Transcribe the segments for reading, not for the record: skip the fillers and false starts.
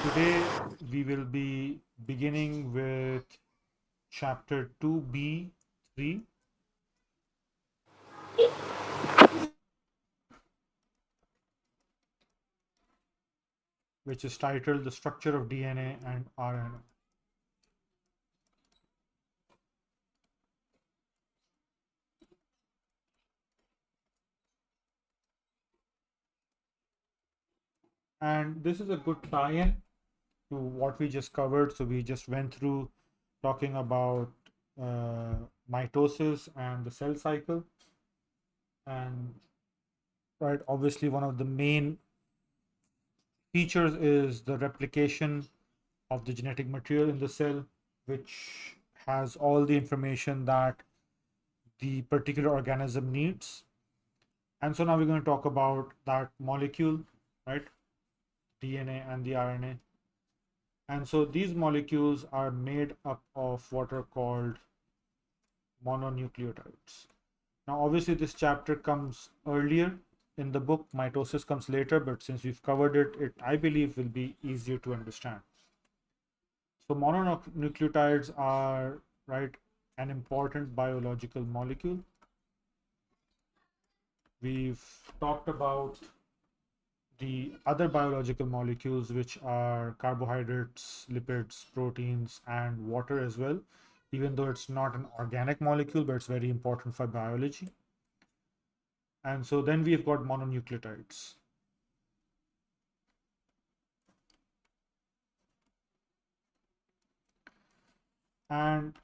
Today we will be beginning with chapter 2b3, which is titled The Structure of DNA and RNA. And this is a good tie-in to what we just covered. So we just went through talking about uh, mitosis and the cell cycle. And right, obviously one of the main features is the replication of the genetic material in the cell, which has all the information that the particular organism needs. And so now we're going to talk about that molecule, right? DNA and the RNA. And so these molecules are made up of what are called mononucleotides. Now, obviously, this chapter comes earlier in the book, mitosis comes later, but since we've covered it, I believe will be easier to understand. So mononucleotides are, right, an important biological molecule. We've talked about the other biological molecules, which are carbohydrates, lipids, proteins, and water as well, even though it's not an organic molecule, but it's very important for biology. And so then we've got mononucleotides. And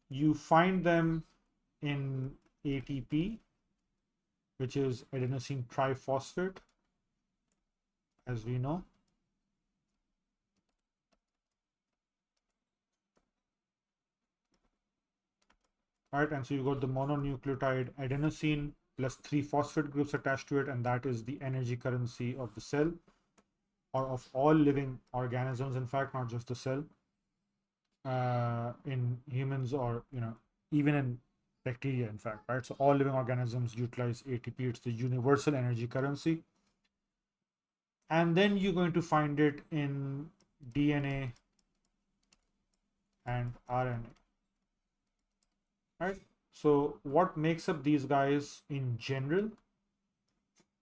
you find them in ATP, which is adenosine triphosphate, as we know. Right, and so you got the mononucleotide adenosine plus 3 phosphate groups attached to it, and that is the energy currency of the cell, or of all living organisms, in fact, not just the cell. In humans, or even in bacteria, in fact, right? So all living organisms utilize ATP. It's the universal energy currency. And then you're going to find it in DNA and RNA, right? So what makes up these guys in general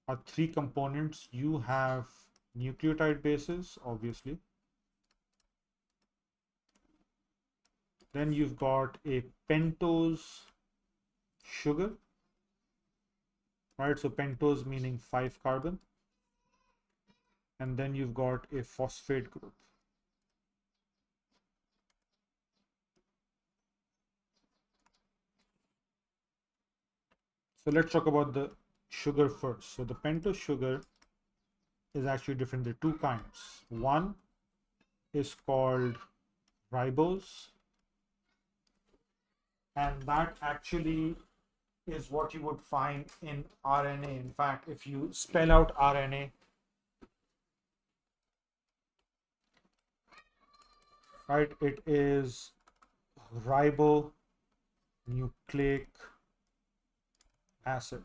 are three components. You have nucleotide bases, obviously. Then you've got a pentose sugar, right? So pentose meaning 5 carbon. And then you've got a phosphate group. So let's talk about the sugar first. So the pentose sugar is actually different. There are two kinds. One is called ribose, and that actually is what you would find in RNA. In fact, if you spell out RNA, right, it is ribonucleic acid.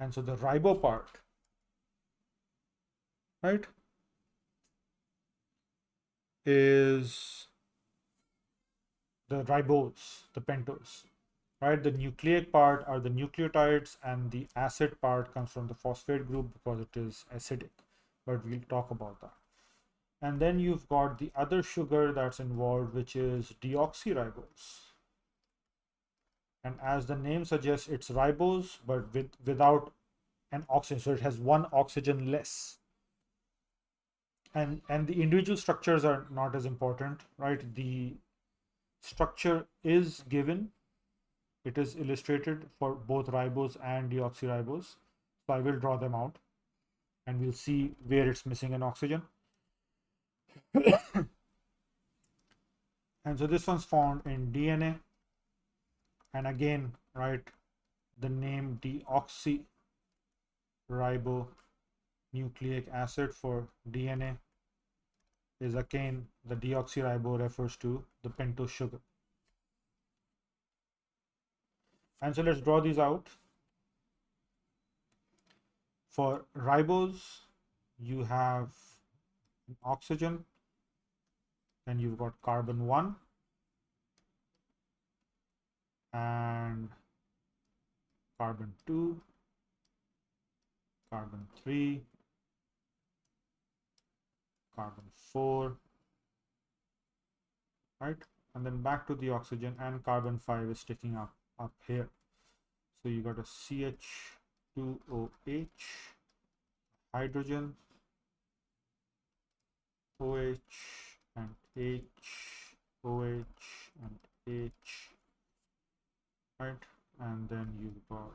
And so the ribo part, right, is the ribose, the pentose, right? The nucleic part are the nucleotides, and the acid part comes from the phosphate group because it is acidic, but we'll talk about that. And then you've got the other sugar that's involved, which is deoxyribose. And as the name suggests, it's ribose, but without an oxygen. So it has one oxygen less. And the individual structures are not as important, right? The structure is given. It is illustrated for both ribose and deoxyribose. So I will draw them out, and we'll see where it's missing an oxygen. And so this one's found in DNA. And again, right, the name deoxyribonucleic acid for DNA is again the deoxyribo refers to the pentose sugar. And so let's draw these out. For ribose, you have oxygen, Then you've got carbon 1 and carbon 2, carbon 3, carbon 4, right? And then back to the oxygen, and carbon 5 is sticking up here. So you got a CH2OH, hydrogen, OH and H, OH and H, right? And then you've got,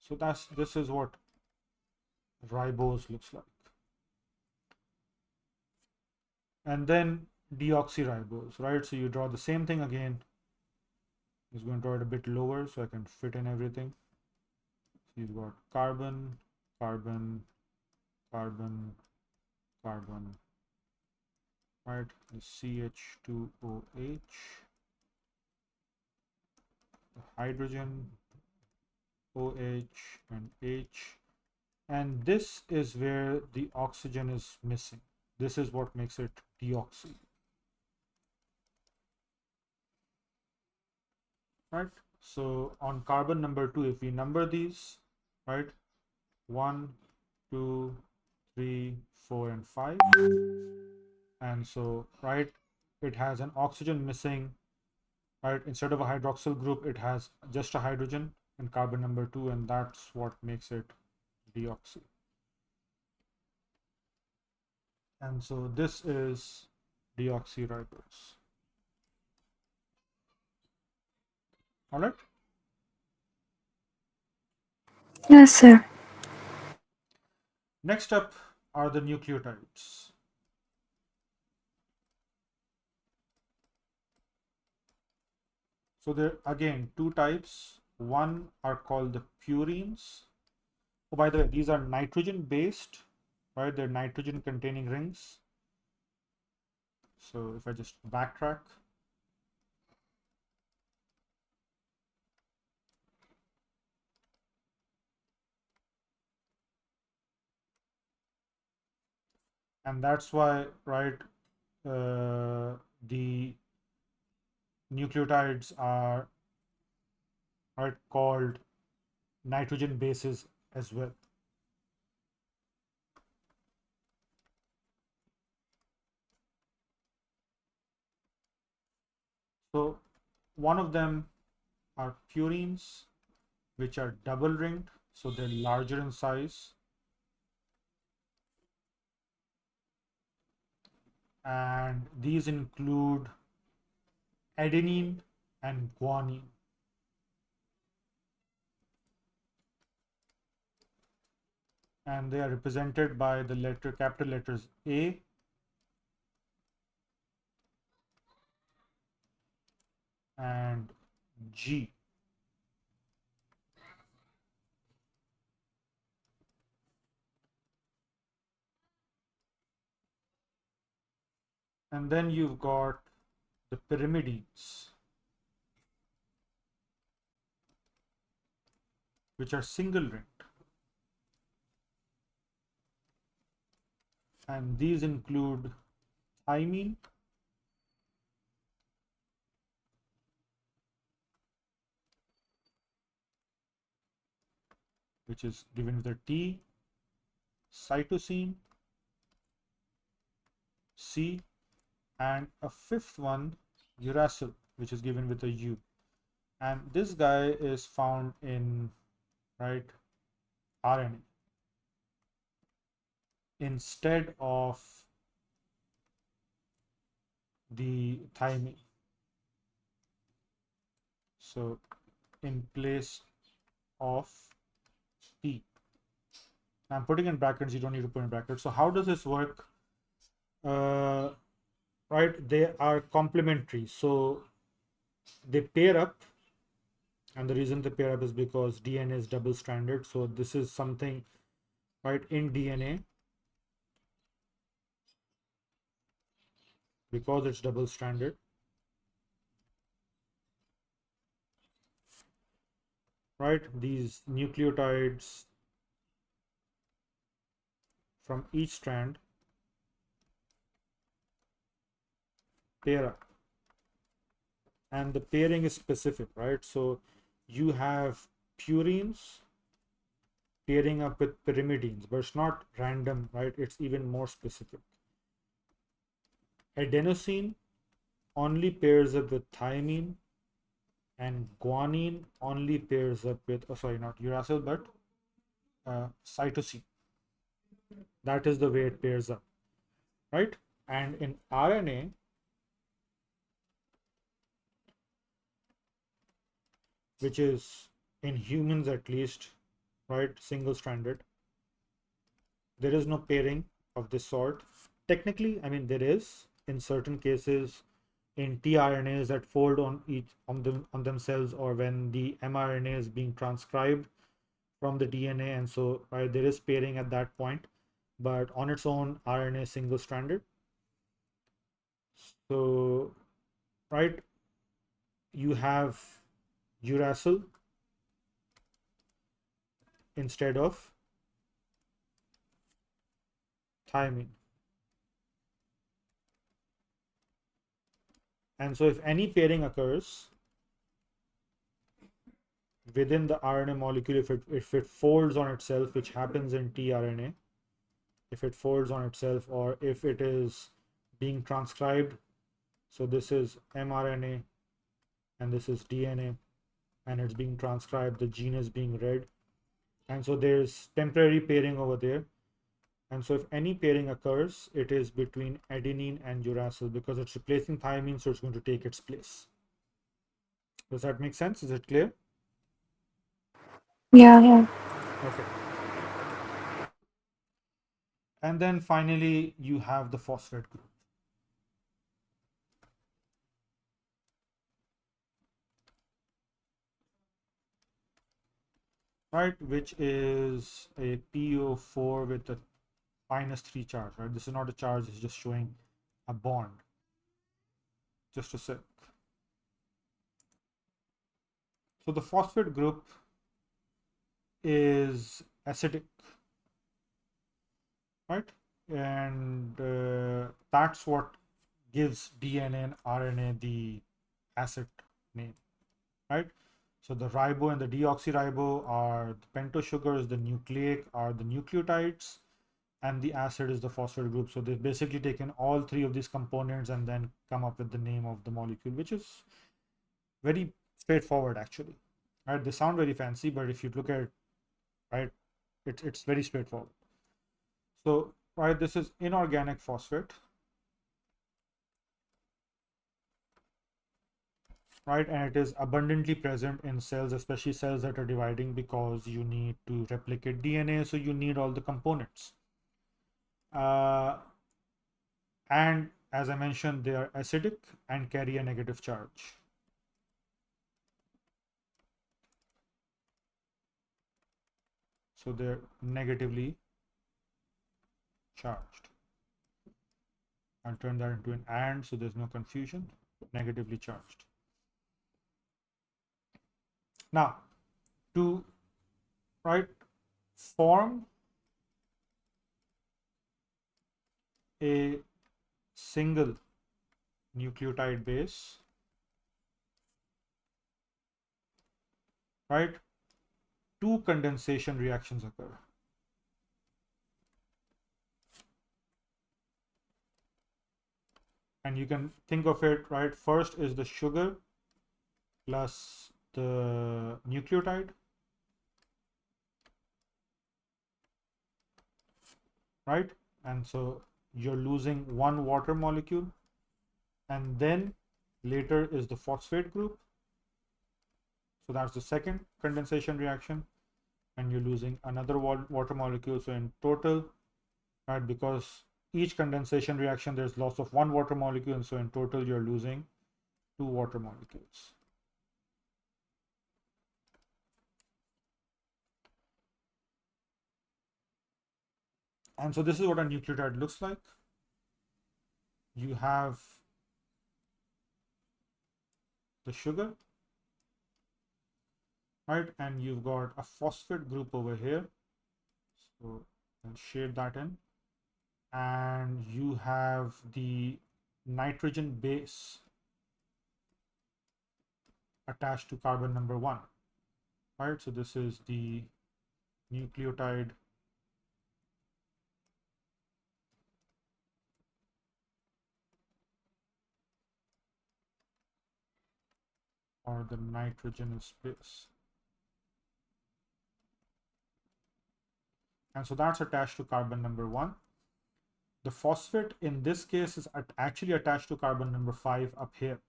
so this is what ribose looks like. And then deoxyribose, right? So you draw the same thing again. Just going to draw it a bit lower so I can fit in everything. So you've got carbon, carbon, carbon, carbon, right? The CH2OH, the hydrogen, OH and H. And this is where the oxygen is missing. This is what makes it deoxy. Right? So on carbon number 2, if we number these, right? 1, 2, 3, 4, and 5. And so, right, it has an oxygen missing, right? Instead of a hydroxyl group, it has just a hydrogen in carbon number 2, and that's what makes it deoxy. And so this is deoxyribose. All right. Yes, sir. Next up are the nucleotides. So there again two types. One are called the purines. Oh, by the way, these are nitrogen based, right? They're nitrogen containing rings. So if I just backtrack, and that's why, right, the nucleotides are, right, called nitrogen bases as well. So one of them are purines, which are double ringed, so they're larger in size. And these include adenine and guanine. And they are represented by the capital letters A and G. And then you've got the pyrimidines, which are single ringed. And these include thymine, which is given with a T, cytosine, C, and a fifth one, uracil, which is given with a U. And this guy is found in, right, RNA instead of the thymine. So in place of T. I'm putting in brackets, you don't need to put in brackets. So how does this work? Right, they are complementary. So they pair up, and the reason they pair up is because DNA is double stranded. So this is something, right, in DNA, because it's double stranded, right, these nucleotides from each strand pair up, and the pairing is specific, right? So you have purines pairing up with pyrimidines, but it's not random, right? It's even more specific. Adenosine only pairs up with thiamine, and guanine only pairs up with, oh, sorry, not uracil, but cytosine. That is the way it pairs up, right? And in RNA, which is in humans at least, right, single stranded, there is no pairing of this sort. Technically, I mean, there is in certain cases in tRNAs that fold on each on themselves, or when the mRNA is being transcribed from the DNA, and so right, there is pairing at that point. But on its own, RNA is single stranded. So right, you have uracil instead of thiamine. And so if any pairing occurs within the RNA molecule, if it folds on itself, which happens in tRNA, if it folds on itself, or if it is being transcribed, so this is mRNA and this is DNA, and it's being transcribed, the gene is being read, and so there's temporary pairing over there. And so if any pairing occurs, it is between adenine and uracil, because it's replacing thiamine, so it's going to take its place. Does that make sense? Is it clear? Yeah, yeah. Okay. And then finally, you have the phosphate group. Right, which is a PO4 with a -3 charge, right? This is not a charge, it's just showing a bond. Just a sec. So the phosphate group is acidic, right? And that's what gives DNA and RNA the acid name, right? So the ribo and the deoxyribo are the pentose sugars, the nucleic are the nucleotides, and the acid is the phosphate group. So they've basically taken all three of these components and then come up with the name of the molecule, which is very straightforward actually. Right? They sound very fancy, but if you look at it, right, it's very straightforward. So right, this is inorganic phosphate, right, and it is abundantly present in cells, especially cells that are dividing, because you need to replicate DNA, so you need all the components. And as I mentioned, they are acidic and carry a negative charge. So they're negatively charged. I'll turn that into an and, so there's no confusion. Negatively charged. Now, to right form a single nucleotide base, right, two condensation reactions occur. And you can think of it, right, first is the sugar plus the nucleotide, right? And so you're losing one water molecule, and then later is the phosphate group. So that's the second condensation reaction, and you're losing another water molecule. So in total, right, because each condensation reaction there's loss of one water molecule, and so in total you're losing two water molecules. And so this is what a nucleotide looks like. You have the sugar, right, and you've got a phosphate group over here, so I'll shade that in, and you have the nitrogen base attached to carbon number 1, right? So this is the nucleotide or the nitrogenous base. And so that's attached to carbon number 1. The phosphate in this case is actually attached to carbon number 5 up here,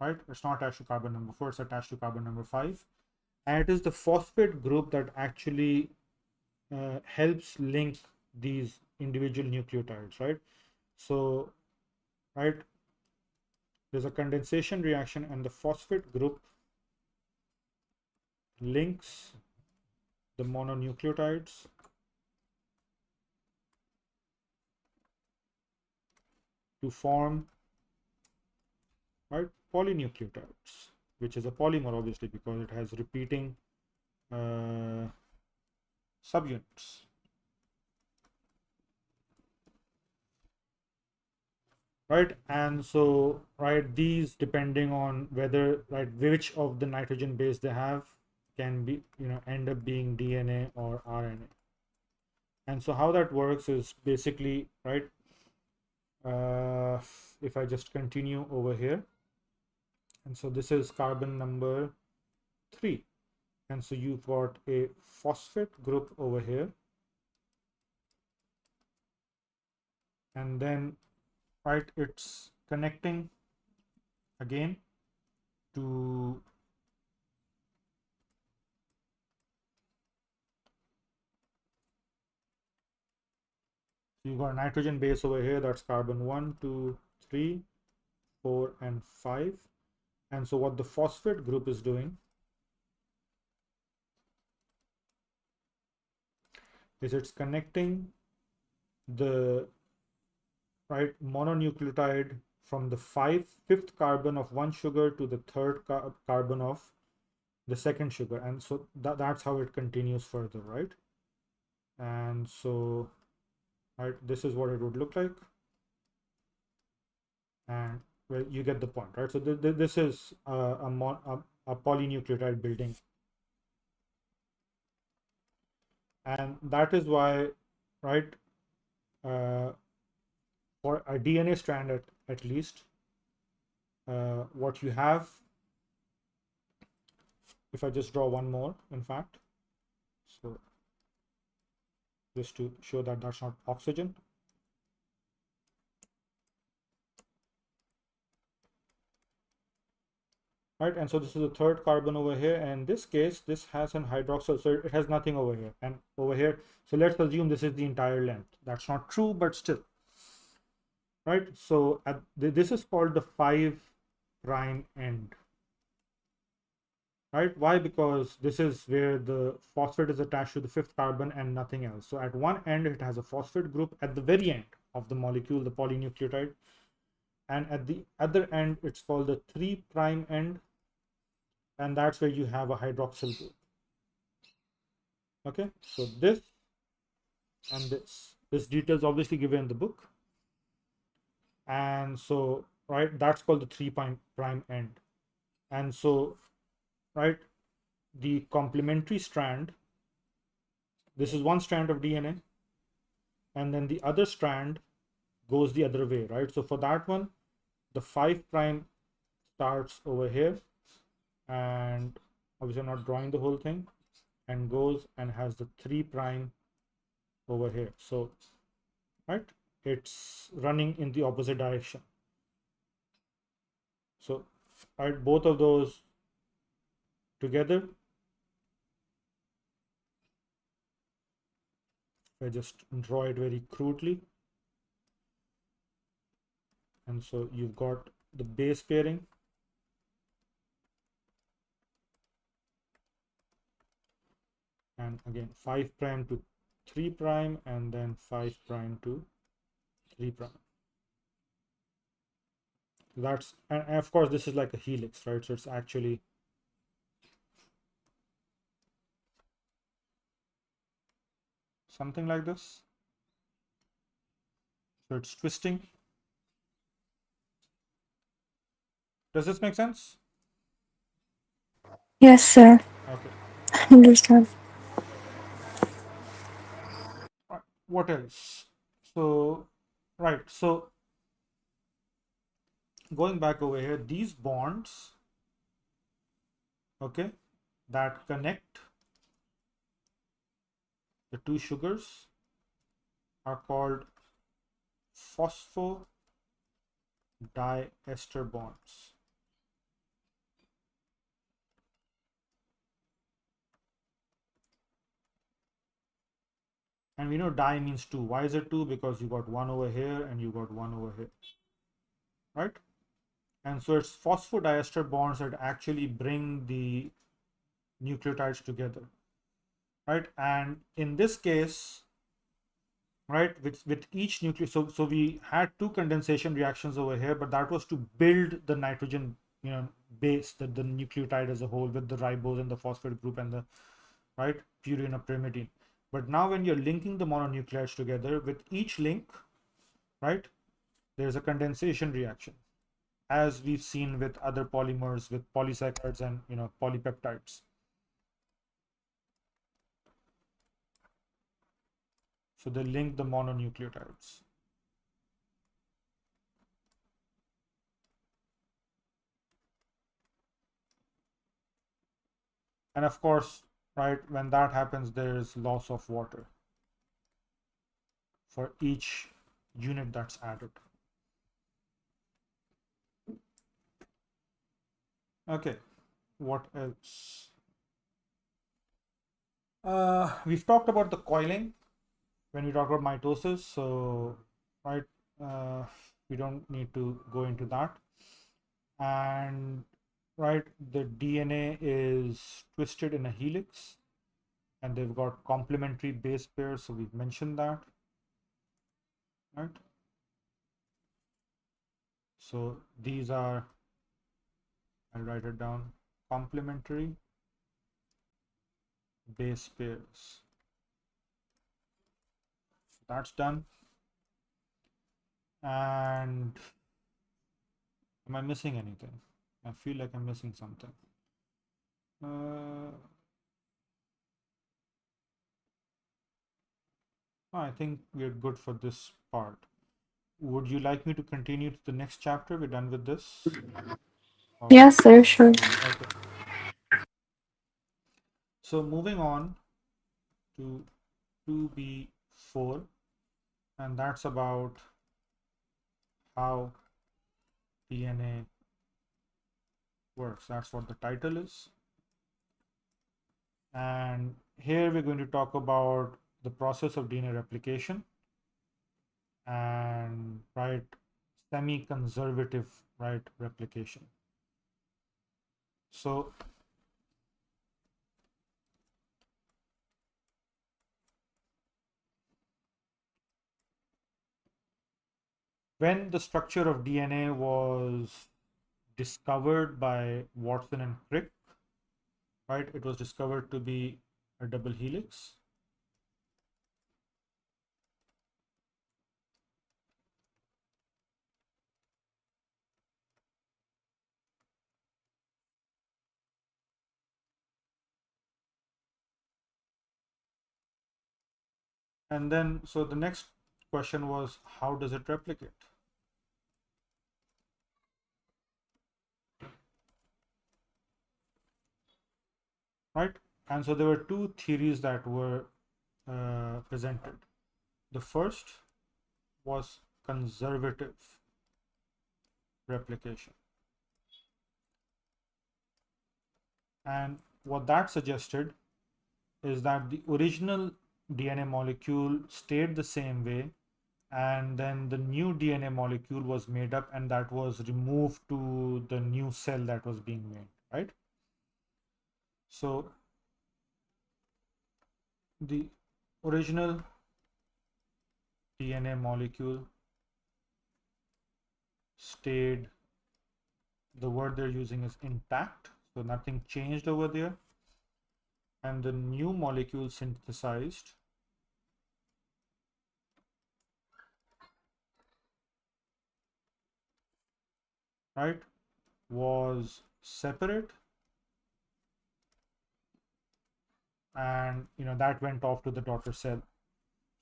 right? It's not attached to carbon number 4, it's attached to carbon number 5. And it is the phosphate group that actually helps link these individual nucleotides, right? So, right, there's a condensation reaction and the phosphate group links the mononucleotides to form, right, polynucleotides, which is a polymer obviously because it has repeating subunits. Right, and so right, these depending on whether right which of the nitrogen base they have can be end up being DNA or RNA. And so how that works is basically right, if I just continue over here, and so this is carbon number 3, and so you've got a phosphate group over here, and then right, it's connecting again to you've got a nitrogen base over here, that's carbon 1, 2, 3, 4, and 5. And so what the phosphate group is doing is it's connecting the right mononucleotide from the fifth carbon of one sugar to the third carbon of the second sugar, and so that's how it continues further, right? And so right, this is what it would look like, and well, you get the point, right? So this is a polynucleotide building, and that is why, right, for a DNA strand at least, what you have, if I just draw one more, in fact, so just to show that that's not oxygen. Right, and so this is the third carbon over here, and in this case this has an hydroxyl, so it has nothing over here and over here. So let's assume this is the entire length. That's not true, but still, right? So this is called the 5' end, right? Why? Because this is where the phosphate is attached to the fifth carbon and nothing else. So at one end it has a phosphate group, at the very end of the molecule, the polynucleotide, and at the other end it's called the 3' end, and that's where you have a hydroxyl group. Okay, so this and this details obviously given in the book, and so right, that's called the 3' end. And so right, the complementary strand, this is one strand of DNA, and then the other strand goes the other way, right? So for that one, the 5' starts over here, and obviously I'm not drawing the whole thing, and goes and has the 3' over here. So right, it's running in the opposite direction. So right, both of those together, I just draw it very crudely, and so you've got the base pairing, and again 5' to 3', and then 5' to 3'. That's, and of course this is like a helix, right? So it's actually something like this. So it's twisting, Does this make sense? Yes, sir. Okay. Understand. Right. What else? So, right. So going back over here, these bonds, okay, that connect the two sugars are called phosphodiester bonds. And we know di means two. Why is it two? Because you got one over here and you got one over here, right? And so it's phosphodiester bonds that actually bring the nucleotides together, right? And in this case, right, with each nucleus, so we had two condensation reactions over here, but that was to build the nitrogen, base, the nucleotide as a whole, with the ribose and the phosphate group and the right purine or pyrimidine. But now when you're linking the mononucleotides together, with each link, right, there's a condensation reaction, as we've seen with other polymers, with polysaccharides and polypeptides. So they link the mononucleotides. And of course, right, when that happens, there is loss of water for each unit that's added. Okay, what else? We've talked about the coiling when we talk about mitosis, so right, uh, we don't need to go into that. And right, the DNA is twisted in a helix, and they've got complementary base pairs, so we've mentioned that, right? So these are, I'll write it down, complementary base pairs. That's done. And am I missing anything? I feel like I'm missing something. I think we're good for this part. Would you like me to continue to the next chapter? We're done with this? Or Yes, sir. Sure. okay. So moving on to 2B4, and that's about how DNA works. That's what the title is. And here we're going to talk about the process of DNA replication and right semi-conservative right replication. So when the structure of DNA was discovered by Watson and Crick, right, it was discovered to be a double helix. And then, so the next question was, how does it replicate? Right? And so there were two theories that were presented. The first was conservative replication. And what that suggested is that the original DNA molecule stayed the same way, and then the new DNA molecule was made up, and that was removed to the new cell that was being made, right? So the original DNA molecule stayed, the word they're using is intact, so nothing changed over there, and the new molecule synthesized, right, was separate, and that went off to the daughter cell.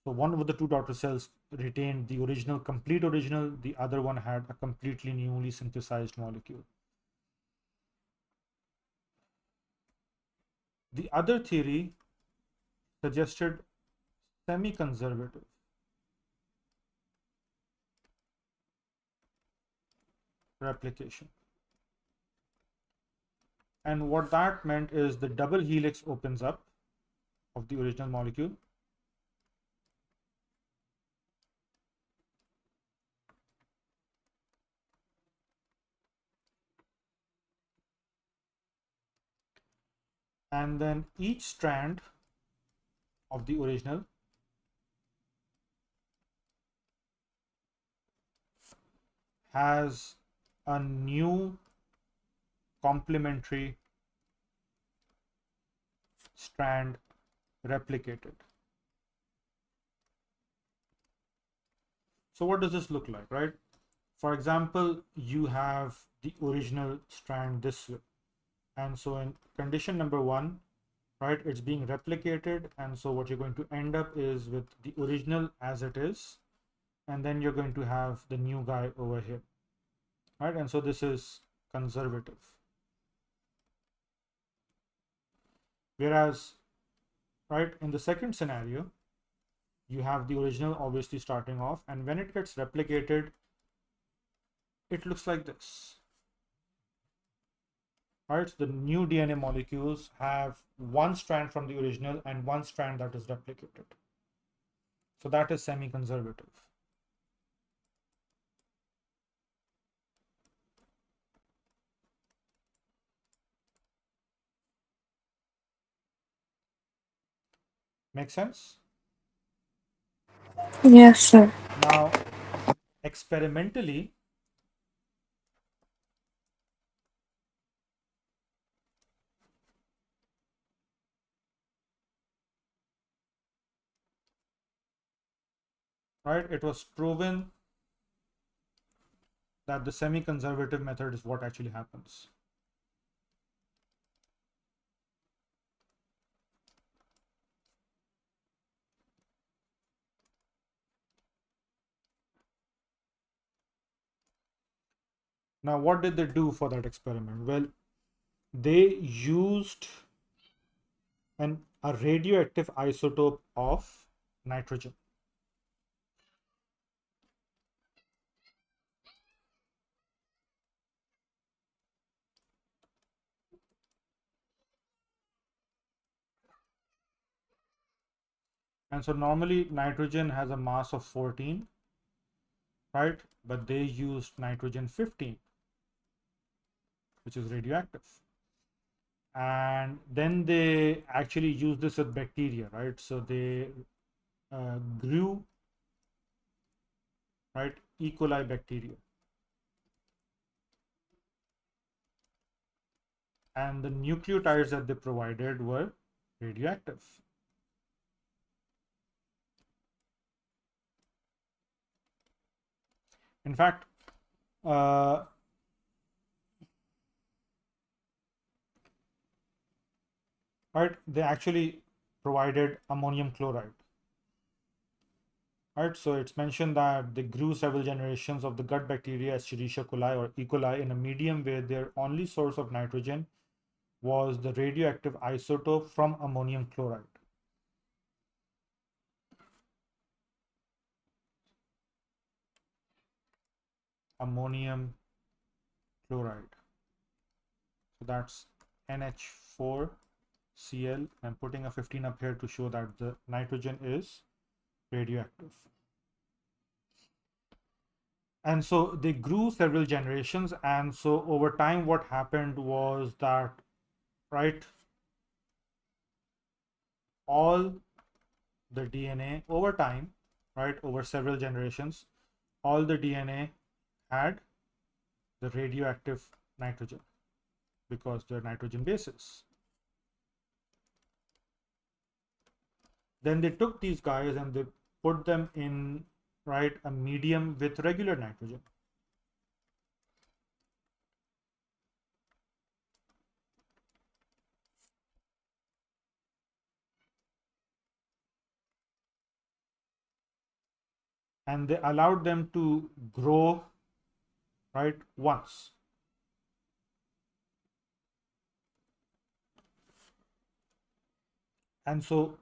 So one of the two daughter cells retained the complete original, the other one had a completely newly synthesized molecule. The other theory suggested semi-conservative replication. And what that meant is the double helix opens up of the original molecule. And then each strand of the original has a new complementary strand replicated. So what does this look like, right? For example, you have the original strand this way. And so in condition number 1, right, it's being replicated. And so what you're going to end up is with the original as it is. And then you're going to have the new guy over here, right? And so this is conservative. Whereas, right, in the second scenario, you have the original obviously starting off, and when it gets replicated, it looks like this. Right, so the new DNA molecules have one strand from the original and one strand that is replicated. So that is semi-conservative. Make sense? Yes, sir. Now, experimentally, right, it was proven that the semi-conservative method is what actually happens. Now, what did they do for that experiment? Well, they used a radioactive isotope of nitrogen. And so normally nitrogen has a mass of 14, right? But they used nitrogen 15, which is radioactive. And then they actually used this with bacteria, right? So they grew, right, E. coli bacteria. And the nucleotides that they provided were radioactive. In fact, right, they actually provided ammonium chloride. Right, so it's mentioned that they grew several generations of the gut bacteria Escherichia coli or E. coli in a medium where their only source of nitrogen was the radioactive isotope from ammonium chloride. Ammonium chloride. So that's NH4Cl. I'm putting a 15 up here to show that the nitrogen is radioactive. And so they grew several generations. And so over time, what happened was that, right, all the DNA over time, right, over several generations, all the DNA had the radioactive nitrogen because they're nitrogen bases. Then they took these guys and they put them in, right, a medium with regular nitrogen. and they allowed them to grow, right, once. And so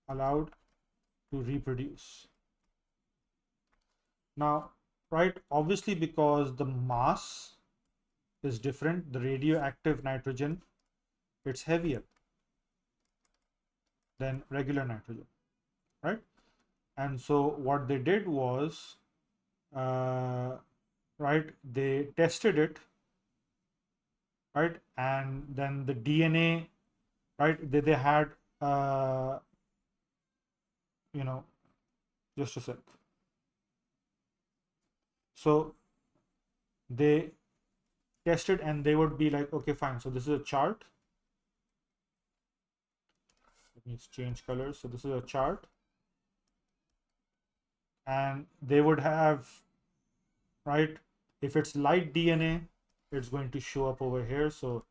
allowed to reproduce. Now, right, obviously because the mass is different, the radioactive nitrogen, it's heavier than regular nitrogen, right? And so what they did was, right, they tested it, right, and then the DNA, right, they had, uh, you know, just a sec. So they tested and they would be like, okay, fine. So this is a chart. Let me change colors. So this is a chart. And they would have, right, if it's light DNA, it's going to show up over here. So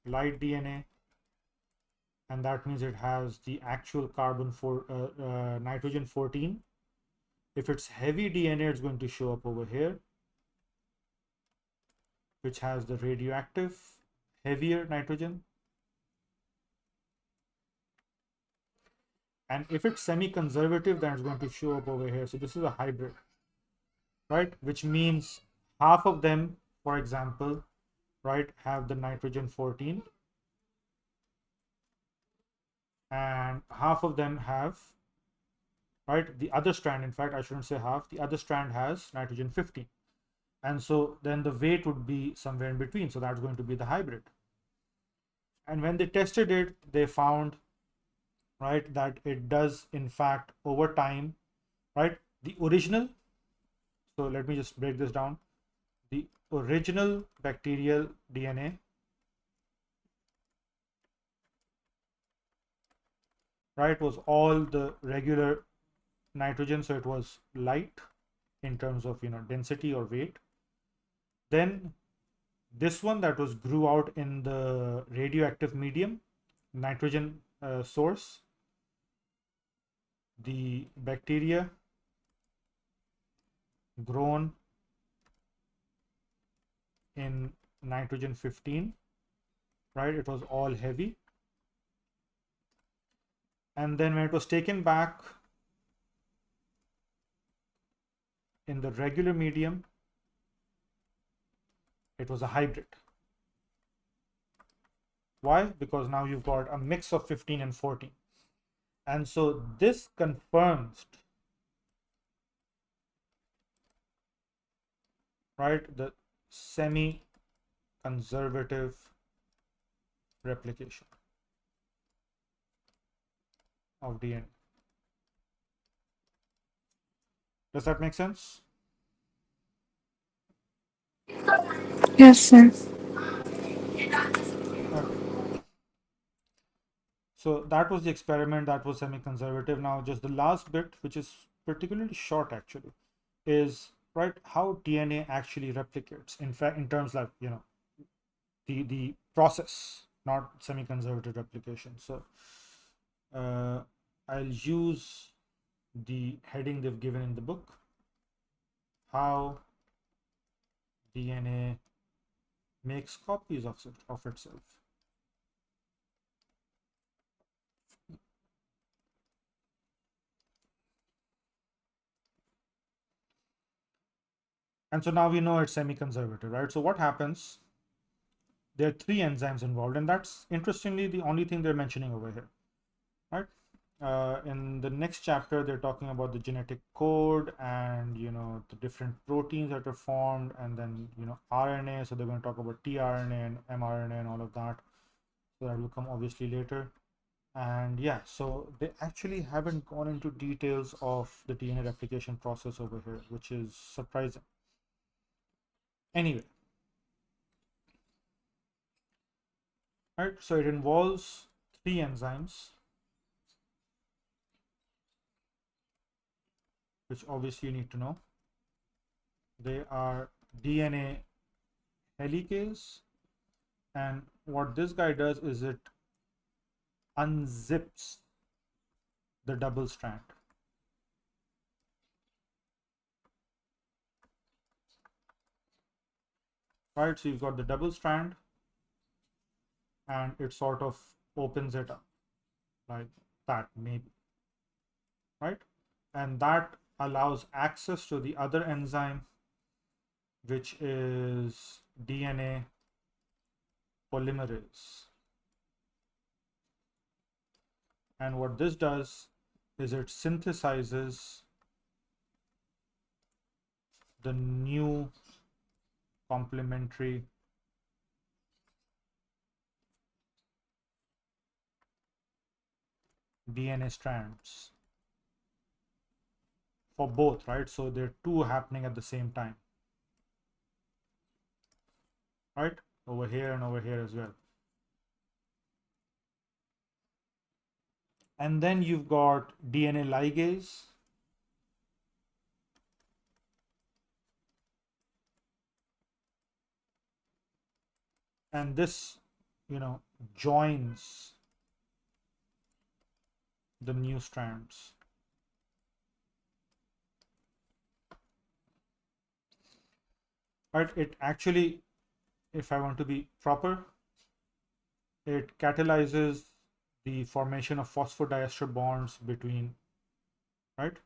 light DNA, and that means it has the actual nitrogen 14. If it's heavy DNA, it's going to show up over here, which has the radioactive, heavier nitrogen. And if it's semi-conservative, then it's going to show up over here. So this is a hybrid, right? Which means half of them, for example, right, have the nitrogen 14, and half of them have, right, the other strand, in fact, I shouldn't say half, the other strand has nitrogen 15. And so then the weight would be somewhere in between. So that's going to be the hybrid. And when they tested it, they found, right, that it does, in fact, over time, right, the original. So let me just break this down. The original bacterial DNA, right, was all the regular nitrogen. So it was light in terms of, density or weight. Then this one that was grew out in the radioactive medium, nitrogen source, the bacteria grown in nitrogen 15, right? It was all heavy. And then when it was taken back in the regular medium, it was a hybrid. Why? Because now you've got a mix of 15 and 14. And so this confirms, right, the semi-conservative replication of DNA. Does that make sense? Yes, sir. Okay. So that was the experiment, that was semi-conservative. Now just the last bit, which is particularly short actually, is, right, how DNA actually replicates. In fact, in terms like, the process, not semi-conservative replication. So I'll use the heading they've given in the book, how DNA makes copies of itself. And so now we know it's semi-conservative, right? So what happens? There are 3 enzymes involved, and that's interestingly the only thing they're mentioning over here, right? In the next chapter, they're talking about the genetic code and, the different proteins that are formed, and then, RNA. So they're going to talk about tRNA and mRNA and all of that. So that will come obviously later. And yeah, so they actually haven't gone into details of the DNA replication process over here, which is surprising. Anyway, right, so it involves 3 enzymes, which obviously you need to know. They are DNA helicase, and what this guy does is it unzips the double strand. Right, so you've got the double strand, and it sort of opens it up like that, maybe, right? And that allows access to the other enzyme, which is DNA polymerase. And what this does is it synthesizes the new complementary DNA strands for both, right? So there are two happening at the same time, right? Over here and over here as well. And then you've got DNA ligase. And this, joins the new strands. Right? It actually, if I want to be proper, it catalyzes the formation of phosphodiester bonds between, right?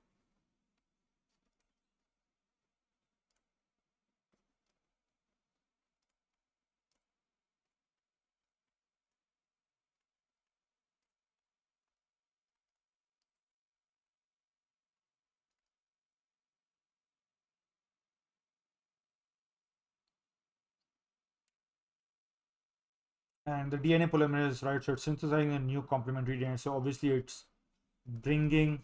And the DNA polymerase, right? So it's synthesizing a new complementary DNA. So obviously it's bringing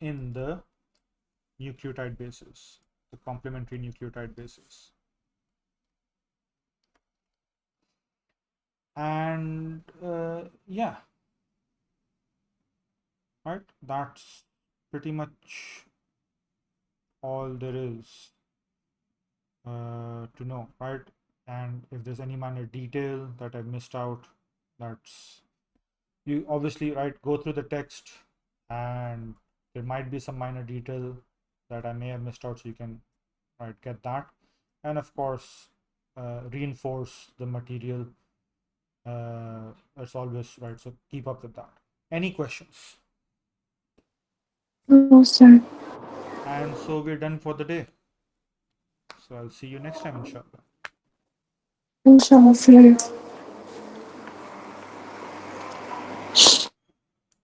in the nucleotide bases, the complementary nucleotide bases. And yeah, right, that's pretty much all there is to know, right? And if there's any minor detail that I've missed out, that's, you obviously, right, go through the text, and there might be some minor detail that I may have missed out, so you can, right, get that. And of course, reinforce the material as always, right? So keep up with that. Any questions? No, sir. And so we're done for the day. So I'll see you next time, inshallah. Inshallah, sir.